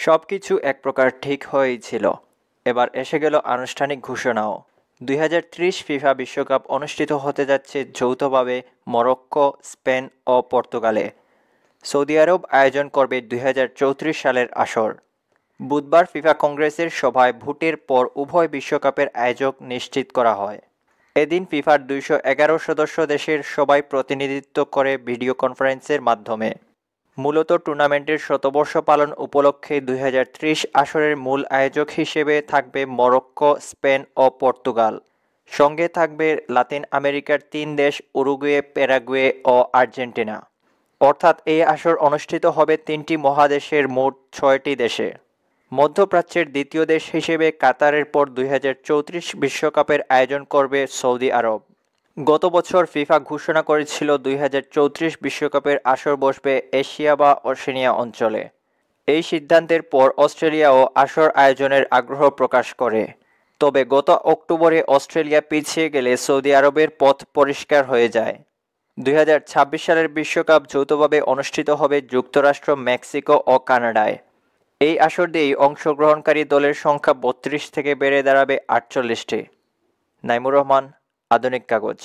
সবকিছু এক প্রকার ঠিক হয়েই ছিল। এবার এসে গেল আনুষ্ঠানিক ঘোষণাও। 2030 ফিফা বিশ্বকাপ অনুষ্ঠিত হতে যাচ্ছে যৌথভাবে মরক্কো, স্পেন ও পর্তুগালে। সৌদি আরব আয়োজন করবে 2034 সালের আসর। বুধবার ফিফা কংগ্রেসের সভায় ভোটের পর উভয় বিশ্বকাপের আয়োজক নিশ্চিত করা হয়। এদিন ফিফার 211 সদস্য দেশের সবাই প্রতিনিধিত্ব করে ভিডিও কনফারেন্সের মাধ্যমে। মূলত টুর্নামেন্টের শতবর্ষ পালন উপলক্ষে 2030 আসরের মূল আয়োজক হিসেবে থাকবে মরক্কো, স্পেন ও পর্তুগাল। সঙ্গে থাকবে লাতিন আমেরিকার 3 দেশ উরুগুয়ে, প্যারাগুয়ে ও আর্জেন্টিনা। অর্থাৎ এই আসর অনুষ্ঠিত হবে 3টি মহাদেশের মোট 6টি দেশে। মধ্যপ্রাচ্যের দ্বিতীয় দেশ হিসেবে কাতারের পর 2034 বিশ্বকাপের আয়োজন করবে সৌদি আরব। গত বছর ফিফা ঘোষণা করেছিল 2034 বিশ্বকাপের আসর বসবে এশিয়া বা ওশেনিয়া অঞ্চলে। এই সিদ্ধান্তের পর অস্ট্রেলিয়াও আসর আয়োজনের আগ্রহ প্রকাশ করে। তবে গত অক্টোবরে অস্ট্রেলিয়া পিছিয়ে গেলে সৌদি আরবের পথ পরিষ্কার হয়ে যায়। 2026 সালের বিশ্বকাপ যৌথভাবে অনুষ্ঠিত হবে যুক্তরাষ্ট্র, মেক্সিকো ও কানাডায়। এই আসর দিয়েই অংশগ্রহণকারী দলের সংখ্যা 32 থেকে বেড়ে দাঁড়াবে 48টি। নাইমুর রহমান, আধুনিক কাগজ।